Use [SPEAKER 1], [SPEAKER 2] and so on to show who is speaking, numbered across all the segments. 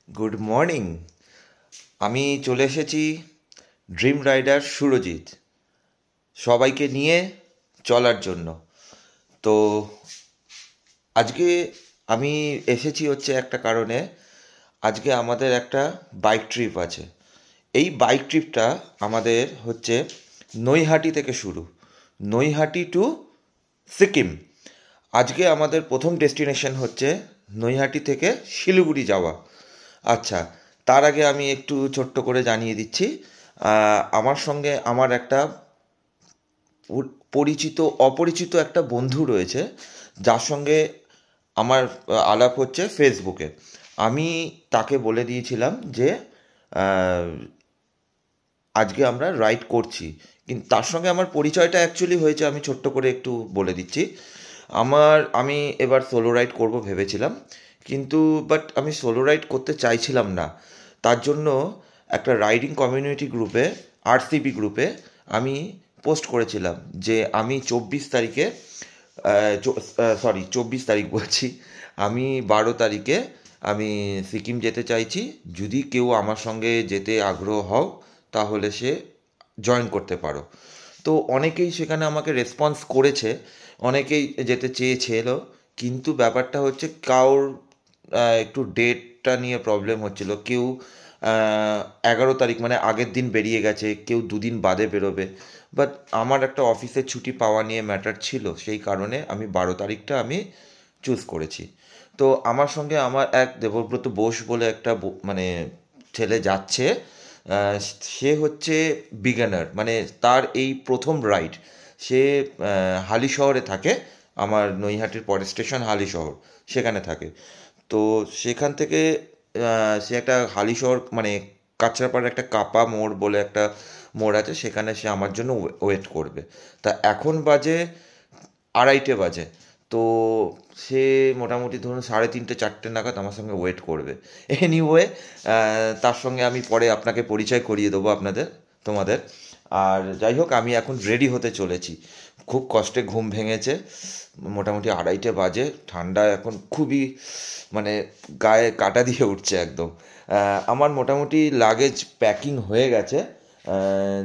[SPEAKER 1] Good morning. আমি চলে এসেছি ড্রিম রাইডার সুরজিৎ সবাইকে নিয়ে চলার জন্য। তো আজকে আমি এসেছি হচ্ছে একটা কারণে। আজকে আমাদের একটা বাইক ট্রিপ আছে। এই বাইক ট্রিপটা আমাদের হচ্ছে নৈহাটি থেকে শুরু, নৈহাটি টু সিকিম। আজকে আমাদের প্রথম ডেস্টিনেশন হচ্ছে নৈহাটি থেকে শিলিগুড়ি যাওয়া। আচ্ছা, তার আগে আমি একটু ছোট্ট করে জানিয়ে দিচ্ছি, আমার সঙ্গে আমার একটা পরিচিত অপরিচিত একটা বন্ধু রয়েছে, যার সঙ্গে আমার আলাপ হচ্ছে ফেসবুকে। আমি তাকে বলে দিয়েছিলাম যে আজকে আমরা রাইড করছি, কিন্তু তার সঙ্গে আমার পরিচয়টা অ্যাকচুয়ালি হয়েছে, আমি ছোট্ট করে একটু বলে দিচ্ছি। আমি এবার সোলো রাইড করব ভেবেছিলাম, কিন্তু বাট আমি সোলো রাইড করতে চাইছিলাম না। তার জন্য একটা রাইডিং কমিউনিটি গ্রুপে, আরসিবি গ্রুপে আমি পোস্ট করেছিলাম যে আমি 24 তারিখ বলছি, আমি 12 তারিখে আমি সিকিম যেতে চাইছি। যদি কেউ আমার সঙ্গে যেতে আগ্রহ হও তাহলে সে জয়েন করতে পারো। তো অনেকেই সেখানে আমাকে রেসপন্স করেছে, অনেকেই যেতে চেয়েছিল, কিন্তু ব্যাপারটা হচ্ছে কারোর একটু ডেটটা নিয়ে প্রবলেম হচ্ছিল। কেউ 11 তারিখ মানে আগের দিন বেরিয়ে গেছে, কেউ দুদিন বাদে বেরোবে। বাট আমার একটা অফিসের ছুটি পাওয়া নিয়ে ম্যাটার ছিল, সেই কারণে আমি 12 তারিখটা আমি চুজ করেছি। তো আমার সঙ্গে আমার এক দেবব্রত বোস বলে একটা মানে ছেলে যাচ্ছে। সে হচ্ছে বিগিনার, মানে তার এই প্রথম রাইড। সে হালিশহরে থাকে, আমার নৈহাটির পরের স্টেশন হালিশহর, সেখানে থাকে। তো সেখান থেকে সে একটা হালিশহর মানে কাঁচরাপাড়ার একটা কাপা মোড় বলে একটা মোড় আছে, সেখানে সে আমার জন্য ওয়েট করবে। তা এখন বাজে 2:30 বাজে। তো সে মোটামুটি ধরুন 3:30-4টে নাগাদ আমার সঙ্গে ওয়েট করবে। এনিওয়ে, তার সঙ্গে আমি পরে আপনাকে পরিচয় করিয়ে দেবো তোমাদের। আর যাই হোক, আমি এখন রেডি হতে চলেছি। খুব কষ্টে ঘুম ভেঙেছে, মোটামুটি 2:30 বাজে। ঠান্ডা এখন খুবই, মানে গায়ে কাটা দিয়ে উঠছে একদম। আমার মোটামুটি লাগেজ প্যাকিং হয়ে গেছে।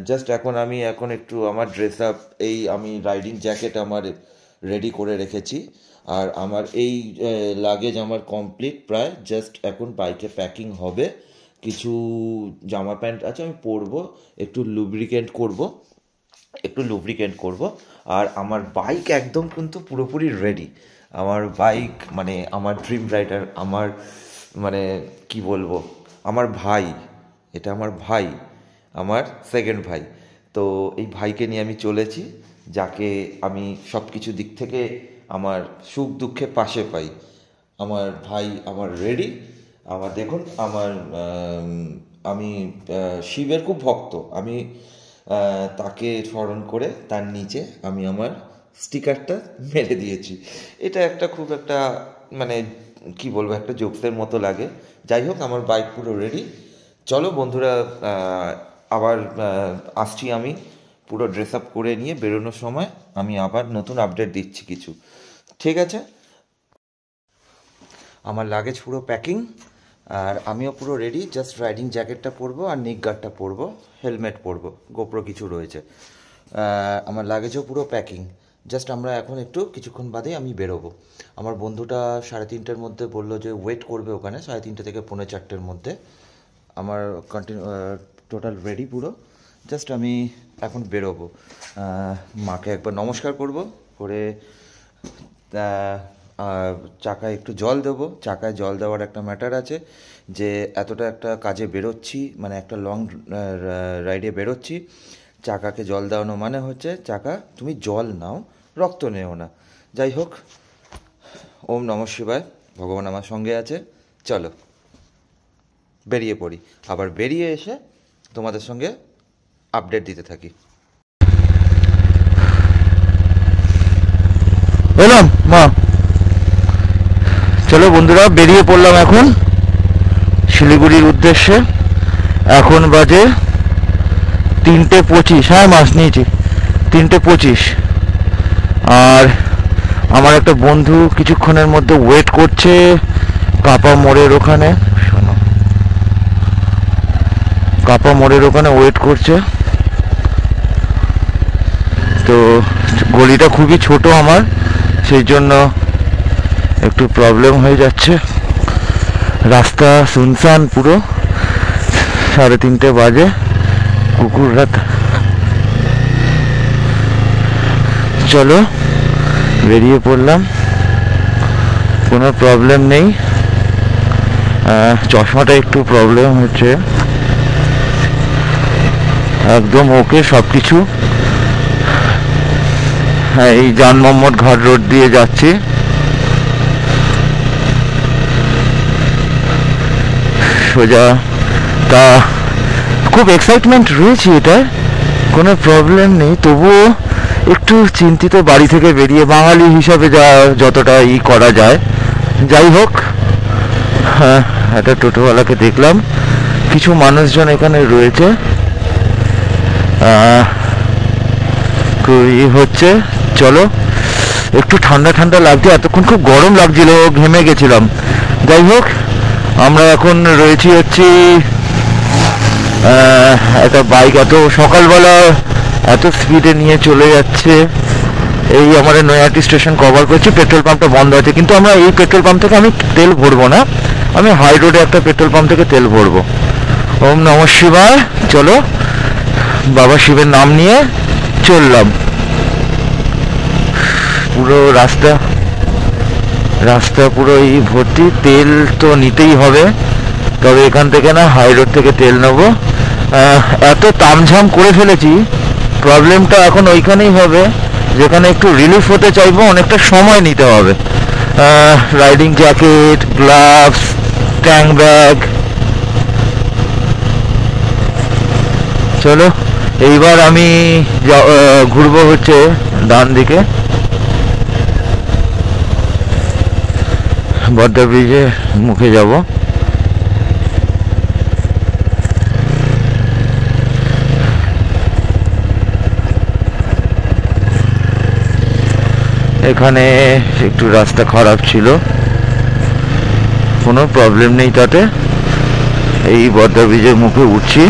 [SPEAKER 1] জাস্ট আমি একটু আমার ড্রেস আপ, আমি রাইডিং জ্যাকেট আমার রেডি করে রেখেছি। আর আমার এই লাগেজ আমার কমপ্লিট প্রায়। জাস্ট এখন বাইকে প্যাকিং হবে। কিছু জামা প্যান্ট আছে আমি পরবো, একটু লুব্রিকেন্ট করব। আর আমার বাইক একদম কিন্তু পুরোপুরি রেডি। আমার বাইক মানে আমার ড্রিম রাইডার, আমার মানে কি বলবো, আমার ভাই, এটা আমার ভাই, আমার সেকেন্ড ভাই। তো এই ভাইকে নিয়ে আমি চলেছি, যাকে আমি সব কিছু দিক থেকে আমার সুখ দুঃখে পাশে পাই। আমার ভাই আমার রেডি। আমার দেখুন, আমি শিবের খুব ভক্ত। আমি তাকে স্মরণ করে তার নিচে আমি আমার স্টিকারটা মেরে দিয়েছি। এটা খুব একটা মানে কি বলবো, একটা জোকসের মতো লাগে। যাই হোক, আমার বাইক পুরো রেডি। চলো বন্ধুরা, আবার আসছি। আমি পুরো ড্রেস আপ করে নিয়ে বেরোনোর সময় আমি আবার নতুন আপডেট দিচ্ছি কিছু। ঠিক আছে, আমার লাগেজ পুরো প্যাকিং, আর আমিও পুরো রেডি। জাস্ট রাইডিং জ্যাকেটটা পরবো আর নিক গার্ডটা পরবো, হেলমেট পরবো, গোপ্রো কিছু রয়েছে। আমার লাগেজও পুরো প্যাকিং। জাস্ট আমরা এখন কিছুক্ষণ বাদেই আমি বেরোবো। আমার বন্ধুটা 3:30-র মধ্যে বললো যে ওয়েট করবে ওখানে, 3:30 থেকে 4:45-র মধ্যে। আমার টোটাল রেডি পুরো। জাস্ট আমি এখন বেরোবো। মাকে একবার নমস্কার করে চাকায় একটু জল দেবো। চাকায় জল দেওয়ার একটা ম্যাটার আছে, যে এতটা একটা কাজে বেরোচ্ছি, মানে একটা লং রাইডে বেরোচ্ছি। চাকাকে জল দেওয়ানো মানে হচ্ছে, চাকা তুমি জল নাও, রক্ত নেও না। যাই হোক, ওম নমঃ শিবায়, ভগবান আমার সঙ্গে আছে। চলো বেরিয়ে পড়ি, আবার বেরিয়ে এসে তোমাদের সঙ্গে আপডেট দিতে থাকি।
[SPEAKER 2] এলাম মা, চলো বন্ধুরা, বেরিয়ে পড়লাম এখন শিলিগুড়ির উদ্দেশ্যে। এখন বাজে 3:25। হ্যাঁ মাস নিয়েছি, 3:25। আর আমার একটা বন্ধু কিছুক্ষণের মধ্যে ওয়েট করছে কাপা মোড়ের ওখানে। শোনো, কাপা মোড়ের ওখানে ওয়েট করছে। তো গলিটা খুবই ছোট আমার, সেই জন্য একটু প্রবলেম হয়ে যাচ্ছে। রাস্তা শুনশান পুরো, 3:30 বাজে, কুকুর রাত। চলো বেরিয়ে পড়লাম, কোনো প্রবলেম নেই। চশমাটা একটু প্রবলেম হচ্ছে, একদম ওকে সব কিছু। হ্যাঁ, এই জান মোহাম্মদ ঘাট রোড দিয়ে যাচ্ছি। সোজা, তা খুব এক্সাইটমেন্ট রয়েছে, এটা কোনো প্রবলেম নেই, তবুও একটু চিন্তিত বাড়ি থেকে বেরিয়ে, বাঙালি হিসাবে যতটা করা যায়। যাই হোক, হ্যাঁ, একটা টোটোওয়ালাকে দেখলাম, কিছু মানুষজন এখানে রয়েছে, হচ্ছে। চলো, একটু ঠান্ডা ঠান্ডা লাগছে, এতক্ষণ খুব গরম লাগছিল, ঘেমে গেছিলাম। যাই হোক, আমরা এখন রয়েছি একটা বাইক এত সকালবেলা এত স্পিডে নিয়ে চলে যাচ্ছে। এই আমাদের নৈহাটি স্টেশন কভার করছি, পেট্রোল পাম্পটা বন্ধ আছে, কিন্তু আমরা এই পেট্রোল পাম্প থেকে আমি তেল ভরবো না, আমি হাই রোডে একটা পেট্রোল পাম্প থেকে তেল ভরবো। ওম নমঃ শিবায়। চলো, বাবা শিবের নাম নিয়ে চললাম। পুরো রাস্তা পুরো এই ভর্তি, তেল তো নিতেই হবে, তবে এখান থেকে না, হাই রোড থেকে তেল নেবো। এত তামঝাম করে ফেলেছি, প্রবলেমটা এখন ওইখানেই হবে যেখানে একটু রিলিফ হতে চাইবো, অনেকটা সময় নিতে হবে। Riding jacket, gloves, tank bag. চলো, এইবার আমি ঘুরবো ডান দিকে, বর্ধা ব্রিজের মুখে যাব। এখানে একটু রাস্তা খারাপ ছিল, কোনো প্রবলেম নেই তাতে। এই বর্ধা ব্রিজের মুখে উঠছি।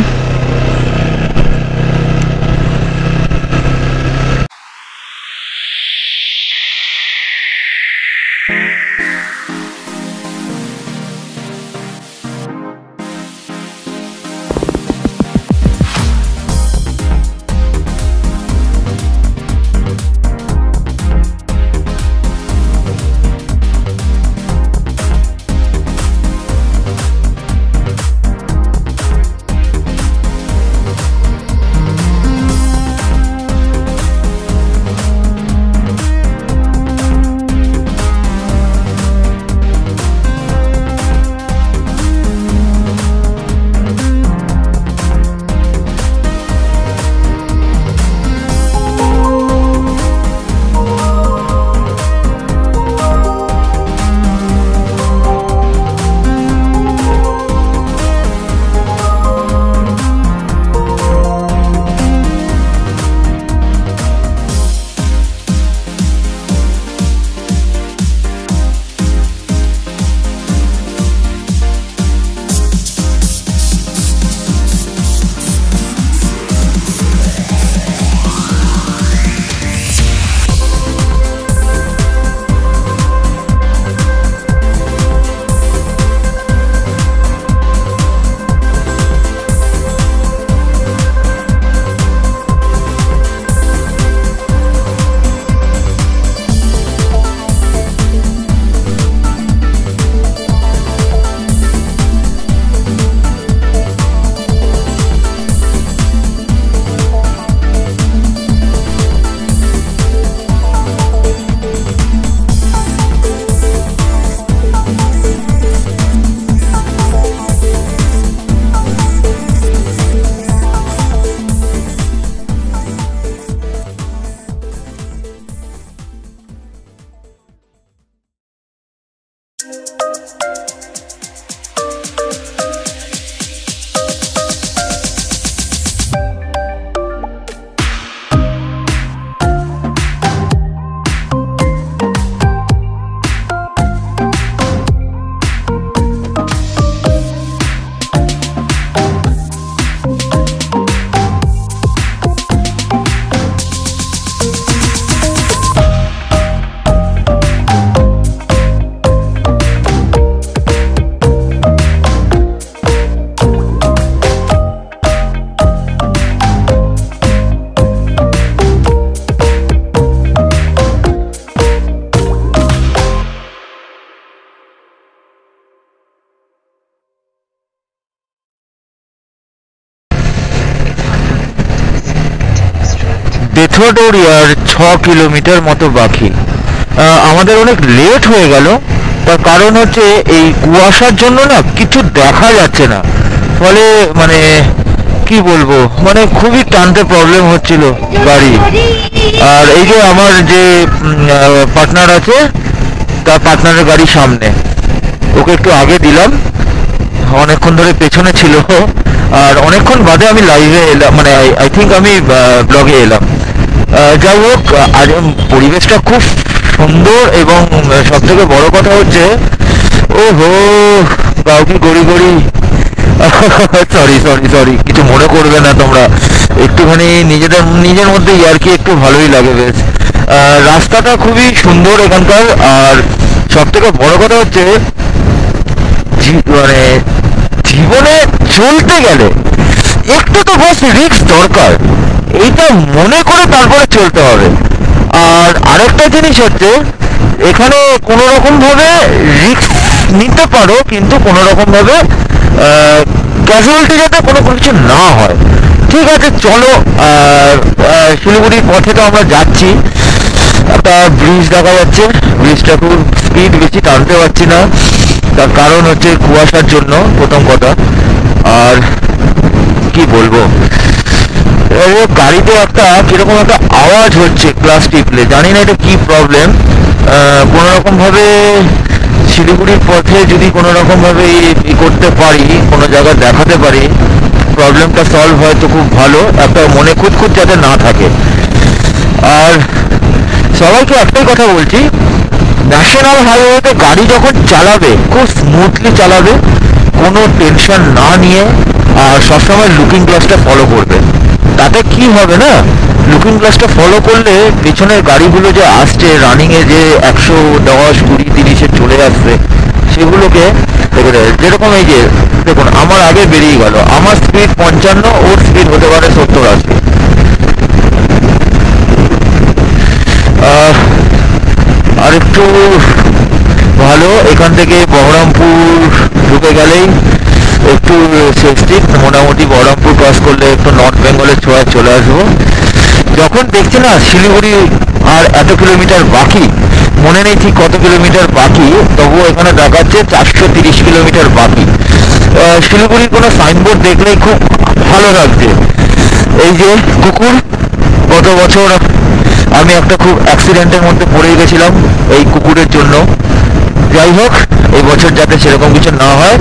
[SPEAKER 2] পাথরডরিয়ার 6 কিলোমিটার মতো বাকি। আমাদের অনেক লেট হয়ে গেল, তার কারণ হচ্ছে এই কুয়াশার জন্য না কিছু দেখা যাচ্ছে না, ফলে মানে কি বলবো, মানে খুবই টানতে প্রবলেম হচ্ছিল গাড়ি। আর এই যে আমার যে পার্টনার আছে, তার পার্টনারের গাড়ি সামনে, ওকে একটু আগে দিলাম, অনেকক্ষণ ধরে পেছনে ছিল, আর অনেকক্ষণ বাদে আমি লাইভে এলাম, মানে আই থিঙ্ক আমি ব্লগে এলাম। যাই হোক, আজ পরিবেশটা খুব সুন্দর, এবং সব থেকে বড় কথা হচ্ছে, ও হো গাও কি গড়ি গড়ি, সরি কিছু মনে করবে না তোমরা, একটুখানি নিজের মধ্যে ইয়ার্কি একটু ভালোই লাগে বেশ। রাস্তাটা খুবই সুন্দর এখানকার, আর সব থেকে বড় কথা হচ্ছে মানে জীবনে চলতে গেলে একটু তো বস রিস্ক দরকার, এইটা মনে করে তারপরে চলতে হবে। আর আরেকটা জিনিস হচ্ছে, এখানে কোনো রকম ভাবে রিস্ক নিতে পারো, কিন্তু কোনো রকম ভাবে ক্যাজুয়ালিটি যাতে কোনো কিছু না হয়। ঠিক আছে, চলো। শিলিগুড়ির পথে তো আমরা যাচ্ছি, একটা ব্রিজ দেখা যাচ্ছে, ব্রিজটা খুব স্পিড বেশি টানতে পারছি না, তার কারণ হচ্ছে কুয়াশার জন্য, প্রথম কথা। আর কি বলবো, গাড়িতে একটা কিরকম একটা আওয়াজ হচ্ছে ক্লাস টিপলে, জানি না এটা কি প্রবলেম। কোনো রকম ভাবে শিলিগুড়ির পথে যদি কোনো রকম ভাবে করতে পারি, কোনো জায়গায় দেখাতে পারি, প্রবলেমটা সলভ হয় তো খুব ভালো, একটা মনে খুঁতখুত যাতে না থাকে। আর সবাইকে একটাই কথা বলছি, ন্যাশনাল হাইওয়েতে গাড়ি যখন চালাবে খুব স্মুথলি চালাবে, কোনো টেনশন না নিয়ে, আর সবসময় লুকিং গ্লাসটা ফলো করবে। তাতে কি হবে না, লুকিং গ্লাসটা ফলো করলে পেছনের গাড়িগুলো যে আসছে রানিংয়ে, যে 110, 20, 30-এ চলে আসছে, সেগুলোকে দেখে দেয়। যেরকম এই যে দেখুন, আমার আগে বেরিয়ে গেল, আমার স্পিড 55, ওর স্পিড হতে পারে 70-80। আর একটু ভালো, এখান থেকে বহরমপুর ঢুকে গেলেই একটু সেফটি, মোটামুটি বহরমপুর ক্রস করলে একটু নর্থ বেঙ্গলের ছোঁয়ায় চলে আসবো। যখন দেখছি না শিলিগুড়ি আর এত কিলোমিটার বাকি, মনে নেই ঠিক কত কিলোমিটার বাকি, তবুও এখানে দেখাচ্ছে 430 কিলোমিটার বাকি। শিলিগুড়ির কোনো সাইনবোর্ড দেখলেই খুব ভালো লাগছে। এই যে কুকুর, গত বছর আমি একটা খুব অ্যাক্সিডেন্টের মধ্যে পড়ে গেছিলাম এই কুকুরের জন্য। যাই হোক, এই বছর যাতে সেরকম কিছু না হয়,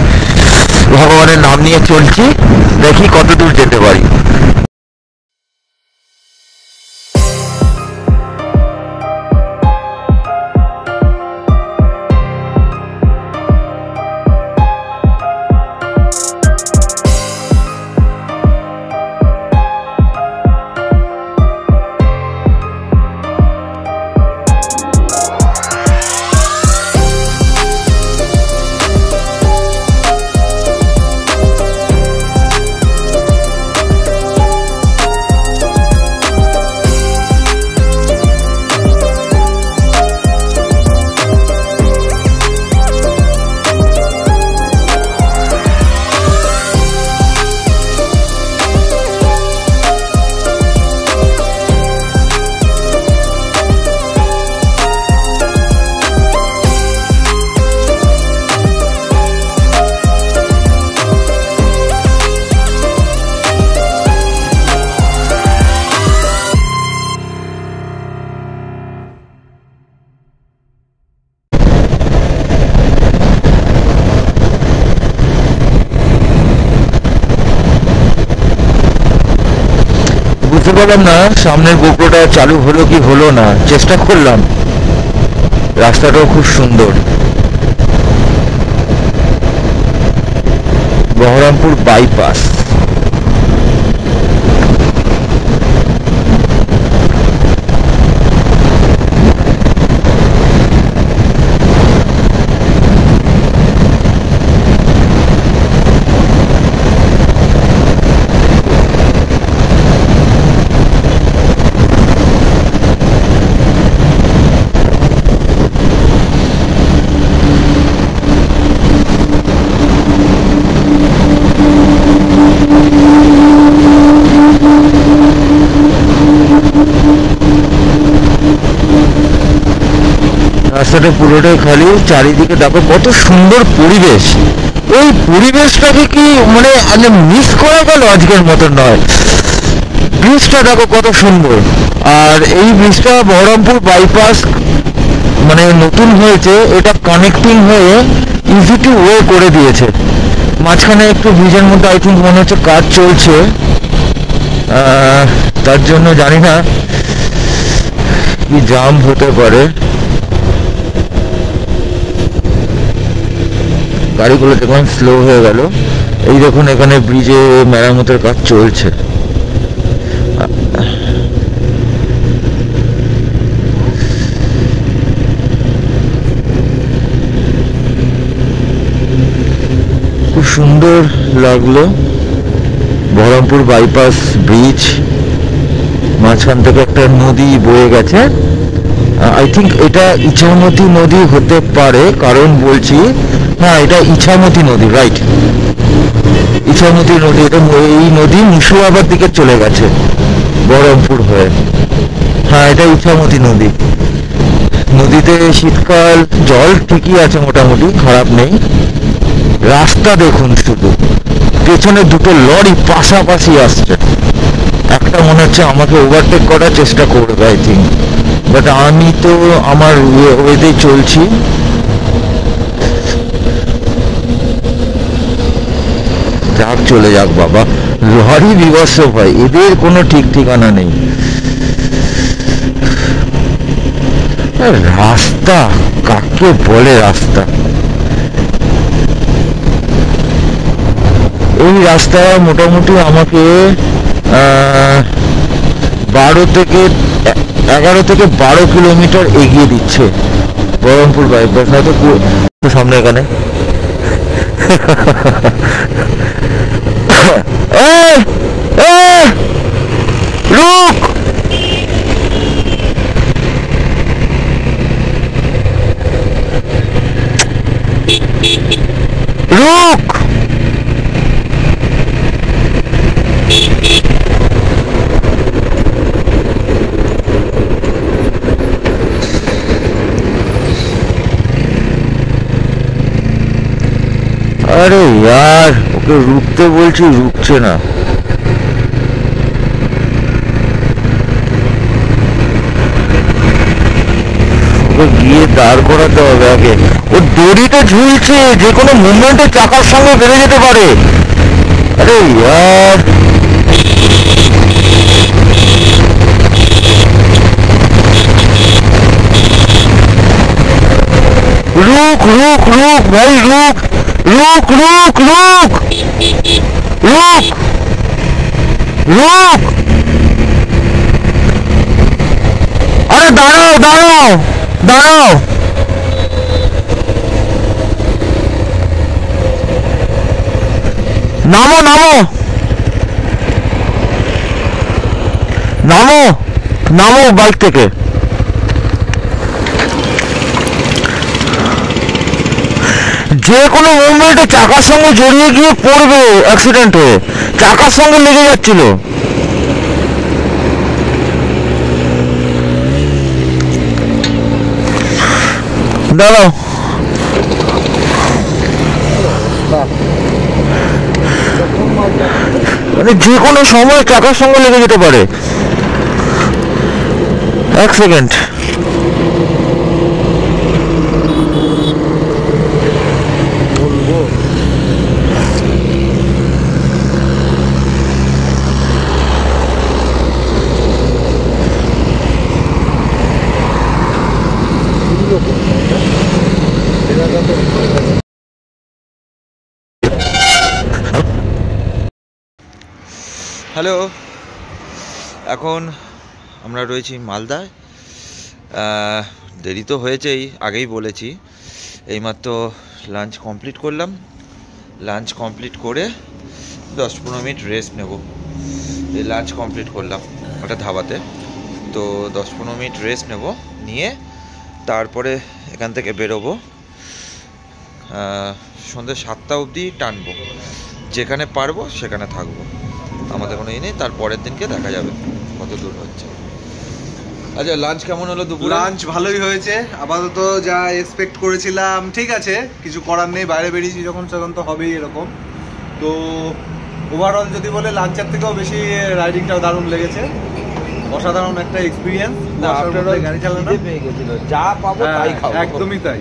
[SPEAKER 2] ভগবানের নাম নিয়ে চলছি, দেখি কত দূর যেতে পারি। বুঝতে পারলাম না সামনের গোপ্রোটা চালু হলো কি হলো না, চেষ্টা করলাম। রাস্তাটাও খুব সুন্দর, বহরমপুর বাইপাস। রাস্তাটা পুরোটাই খালি, চারিদিকে দেখো কত সুন্দর পরিবেশ। এই পরিবেশটাকে কি মানে মিস করা গেল আজকের মতন নয়। ব্রিজটা দেখো কত সুন্দর। আর এই ব্রিজটা বহরমপুর বাইপাস মানে নতুন হয়েছে, এটা কানেক্টিং হয়ে ইজি টু ওয়ে করে দিয়েছে। মাঝখানে একটু ব্রিজের মধ্যে আই থিঙ্ক মনে হচ্ছে কাজ চলছে, তার জন্য জানি না কি জাম হতে পারে। গাড়িগুলো দেখুন স্লো হয়ে গেল। এই দেখুন এখানে ব্রিজে মেরামতের কাজ চলছে। খুব সুন্দর লাগলো বহরমপুর বাইপাস ব্রিজ। মাঝখান থেকে একটা নদী বয়ে গেছে, আই থিঙ্ক এটা ইছামতি নদী হতে পারে, কারণ বলছি হ্যাঁ এটা ইছামতি নদী, রাইট, ইছামতি নদী। এটা এই নদী মুর্শিদাবাদ দিকে চলে গেছে বহরমপুর হয়ে। হ্যাঁ এটা ইছামতি নদী। নদীতে শীতকাল জল ঠিকই আছে, মোটামুটি খারাপ নেই। রাস্তা দেখুন শুধু, পেছনে দুটো লরি পাশাপাশি আসছে। একটা মনে হচ্ছে আমাকে ওভারটেক করার চেষ্টা করবে আই থিঙ্ক, বাট আমি তো আমার ওয়েতেই চলছি। যাক চলে যাক বাবা, লরি বিভৎস ভাই, এদের কোনো ঠিক ঠিকানা নেই। রাস্তা কাকে বলে রাস্তা? এই রাস্তা মোটামুটি আমাকে 11 থেকে 12 কিলোমিটার এগিয়ে দিচ্ছে বহরমপুর বাইপাস। হয়তো সামনে এখানে রুক, রুক। আরে यार, ওকে রুকতে বলছি রুকছে না। ওকে গিয়ে দাঁড় করাতে হবে আগে। ও দড়িটা ঝুলছে, যে কোনো মুভমেন্টে চাকার সঙ্গে বেড়ে যেতে পারে। আরে यार, रुक रुक रुक भाई, रुक रुक रुक रुक रुक रुक। अरे दाঁড়াও দাঁড়াও দাঁড়াও। নামো নামো নামো নামো বাইক থেকে। যে কোনো মুভমেন্টে চাকার সঙ্গে জড়িয়ে গিয়ে পড়বে, অ্যাক্সিডেন্ট হয়ে চাকার সঙ্গে লেগে যাচ্ছিল। দাঁড়াও, মানে যে কোনো সময় চাকার সঙ্গে লেগে যেতে পারে। এক সেকেন্ড।
[SPEAKER 1] হ্যালো, এখন আমরা রয়েছি মালদায়। দেরি তো হয়েছেই, আগেই বলেছি। এইমাত্র লাঞ্চ কমপ্লিট করলাম। লাঞ্চ কমপ্লিট করে 10-15 মিনিট রেস্ট নেব। এই লাঞ্চ কমপ্লিট করলাম ওটা ধাবাতে, তো 10-15 মিনিট রেস্ট নেব, নিয়ে তারপরে এখান থেকে বেরোবো। সন্ধ্যে 7টা অবধি টানবো, যেখানে পারবো সেখানে থাকবো, আমাদের কোনো নেই। তারপরের দিনকে দেখা যাবে কত দূর হচ্ছে। আচ্ছা, লাঞ্চ কেমন হলো দুপুরে?
[SPEAKER 3] লাঞ্চ ভালোই হয়েছে, আপাতত যা এক্সপেক্ট করেছিলাম ঠিক আছে, কিছু করার নেই, বাইরে বেরিয়েছি যখন তখন তো হবেই এরকম। তো ওভারঅল যদি বলে লাঞ্চের থেকেও বেশি রাইডিংটাও দারুণ লেগেছে, অসাধারণ একটা এক্সপিরিয়েন্স। গাড়ি চালানো
[SPEAKER 1] যা পাবো তাই খাবো,
[SPEAKER 3] একদমই তাই।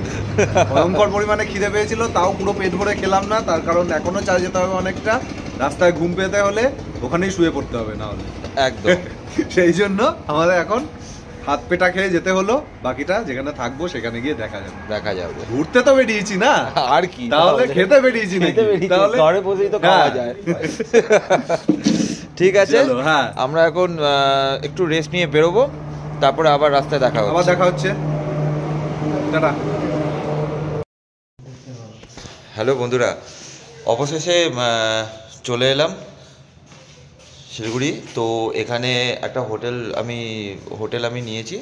[SPEAKER 3] ভয়ঙ্কর পরিমাণে খিদে পেয়েছিল, তাও পুরো পেট ভরে খেলাম না, তার কারণ এখনো চালিয়ে যেতে হবে অনেকটা, রাস্তায় ঘুম পেতে হলে ওখানেই শুয়ে পড়তে হবে, না হলে
[SPEAKER 1] একদম।
[SPEAKER 3] সেই জন্য আমাদের এখন হাত পেটা খেয়ে যেতে হলো, বাকিটা যেখানে থাকবো সেখানে গিয়ে দেখা যাবে। ঘুরতে তো বেরিয়েছি না,
[SPEAKER 1] আর কি,
[SPEAKER 3] তাহলে খেতে বেরিয়েছি না, তাহলে
[SPEAKER 1] ঘরে বসেই তো খাওয়া যায়। ঠিক আছে,
[SPEAKER 3] হ্যাঁ,
[SPEAKER 1] আমরা এখন একটু রেস্ট নিয়ে বেরোবো, তারপরে আবার রাস্তায় দেখা
[SPEAKER 3] হচ্ছে। টাটা।
[SPEAKER 1] হ্যালো বন্ধুরা, অবশেষে চলে এলাম শিলিগুড়ি। তো এখানে একটা হোটেল আমি নিয়েছি।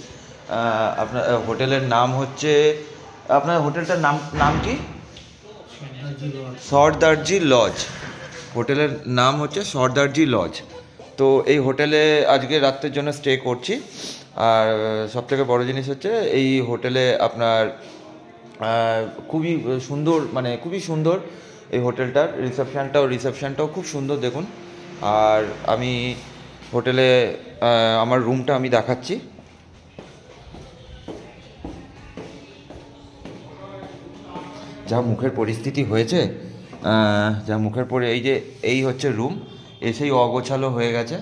[SPEAKER 1] আপনার হোটেলের নাম হচ্ছে, আপনার হোটেলটার নাম কি? সর্দারজি লজ। হোটেলের নাম হচ্ছে সর্দারজি লজ। তো এই হোটেলে আজকে রাত্রের জন্য স্টে করছি। আর সবথেকে বড় জিনিস হচ্ছে এই হোটেলে আপনার খুবই সুন্দর এই হোটেলটার রিসেপশনটাও খুব সুন্দর, দেখুন। আর আমি হোটেলে আমার রুমটা আমি দেখাচ্ছি। যা মুখের পরিস্থিতি হয়েছে, এই হচ্ছে রুম, এসেই অগোছালো হয়ে গেছে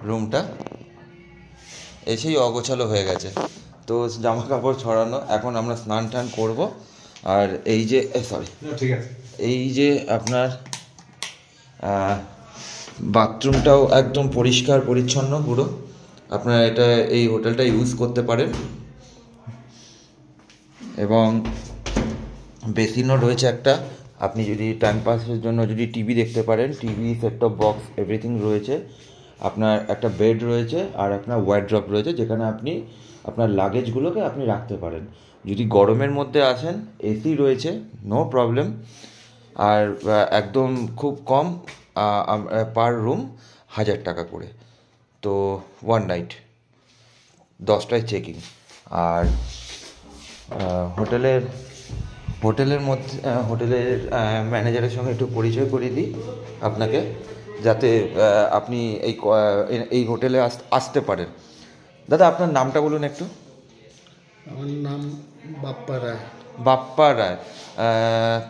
[SPEAKER 1] রুমটা, তো জামা কাপড় ছড়ানো। এখন আমরা স্নান টান করবো। আর এই যে আপনার বাথরুমটাও একদম পরিষ্কার পরিচ্ছন্ন পুরো। আপনারা এই হোটেলটা ইউজ করতে পারেন। এবং বেসিনও রয়েছে একটা, আপনি যদি টাইম পাসের জন্য যদি টিভি দেখতে পারেন, TV, set top box, everything রয়েছে। আপনার একটা বেড রয়েছে আর আপনার ওয়ার্ড্রপ রয়েছে, যেখানে আপনি আপনার লাগেজগুলোকে আপনি রাখতে পারেন। যদি গরমের মধ্যে আসেন, এসি রয়েছে, নো প্রবলেম। আর একদম খুব কম, পার রুম 1000 টাকা করে। তো 1 নাইট, 10টায় চেকিং। আর হোটেলের ম্যানেজারের সঙ্গে একটু পরিচয় করিয়ে দিই আপনাকে, যাতে আপনি এই হোটেলে আসতে পারেন। দাদা, আপনার নামটা বলুন একটু।
[SPEAKER 4] আমার নাম
[SPEAKER 1] বাপ্পা রায়।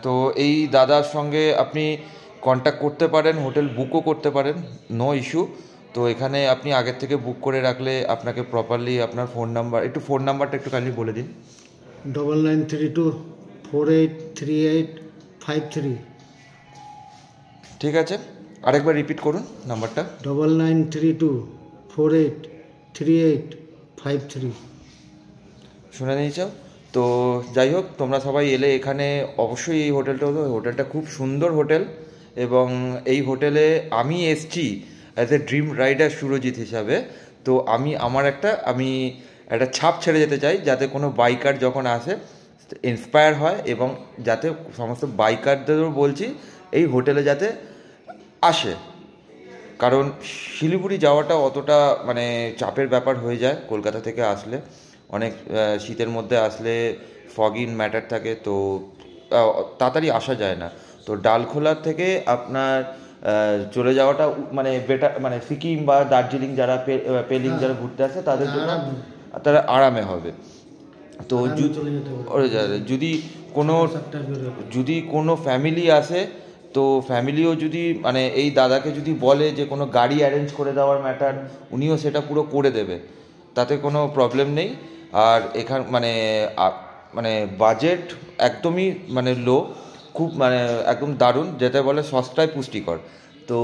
[SPEAKER 1] তো এই দাদার সঙ্গে আপনি কন্ট্যাক্ট করতে পারেন, হোটেল বুকও করতে পারেন, নো ইস্যু। তো এখানে আপনি আগের থেকে বুক করে রাখলে আপনাকে প্রপারলি আপনার ফোন নাম্বারটা একটু কাইন্ডলি বলে দিন।
[SPEAKER 4] 9932483853।
[SPEAKER 1] ঠিক আছে, আরেকবার রিপিট করুন নাম্বারটা।
[SPEAKER 4] 9932483853।
[SPEAKER 1] শুনে নিয়েছ তো? যাই হোক, তোমরা সবাই এলে এখানে অবশ্যই এই হোটেলটা খুব সুন্দর হোটেল। এবং এই হোটেলে আমি এসছি as a dream rider Surajit হিসাবে। তো আমি একটা ছাপ ছেড়ে যেতে চাই, যাতে কোনো বাইকার যখন আসে ইন্সপায়ার হয়, এবং যাতে সমস্ত বাইকারদেরও বলছি এই হোটেলে যাতে আসে। কারণ শিলিগুড়ি যাওয়াটা অতটা চাপের ব্যাপার হয়ে যায় কলকাতা থেকে আসলে। অনেক শীতের মধ্যে আসলে ফগি ম্যাটার থাকে, তো তাড়াতাড়ি আসা যায় না। তো ডালখোলার থেকে আপনার চলে যাওয়াটা বেটার, সিকিম বা দার্জিলিং যারা পেলিং যারা ঘুরতে আসে তাদের জন্য তারা আরামে হবে। তো যদি কোনো ফ্যামিলি আসে, তো ফ্যামিলিও যদি এই দাদাকে যদি বলে যে কোনো গাড়ি অ্যারেঞ্জ করে দেওয়ার ম্যাটার, উনিও সেটা পুরো করে দেবে, তাতে কোনো প্রবলেম নেই। আর বাজেট একদমই লো, খুব একদম দারুণ, যেটা বলে সস্তায় পুষ্টিকর। তো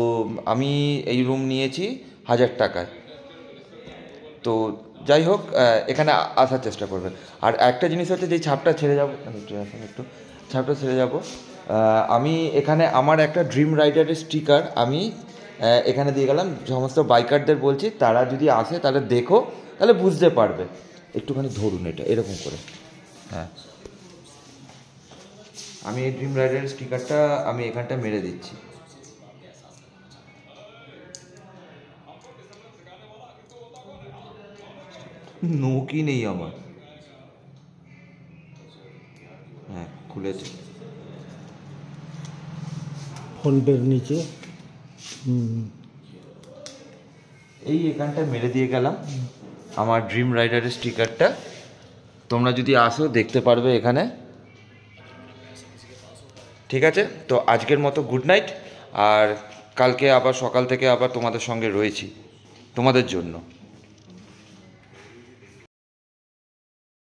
[SPEAKER 1] আমি এই রুম নিয়েছি 1000 টাকায়। তো যাই হোক, এখানে আসার চেষ্টা করবেন। আর একটা জিনিস হচ্ছে, যে ছাপটা ছেড়ে যাব, আমি এখানে আমার একটা ড্রিম রাইডারের স্টিকার আমি এখানে দিয়ে গেলাম। সমস্ত বাইকারদের বলছি, তারা যদি আসে তাহলে দেখো, তাহলে বুঝতে পারবে। একটুখানি ধরুন এটা এরকম করে, হ্যাঁ, আমি এই ড্রিম রাইডারের স্টিকারটা আমি এখানটা মেরে দিচ্ছি। নোকই নেই আমার। হ্যাঁ খুলেছে।
[SPEAKER 4] ফোনপের নিচে।
[SPEAKER 1] এই এখানটা মেরে দিয়ে গেলাম আমার ড্রিম রাইডারের স্টিকারটা। তোমরা যদি আসো দেখতে পারবে এখানে। ঠিক আছে, তো আজকের মতো গুড নাইট। আর কালকে আবার সকাল থেকে আবার তোমাদের সঙ্গে রয়েছি তোমাদের জন্য।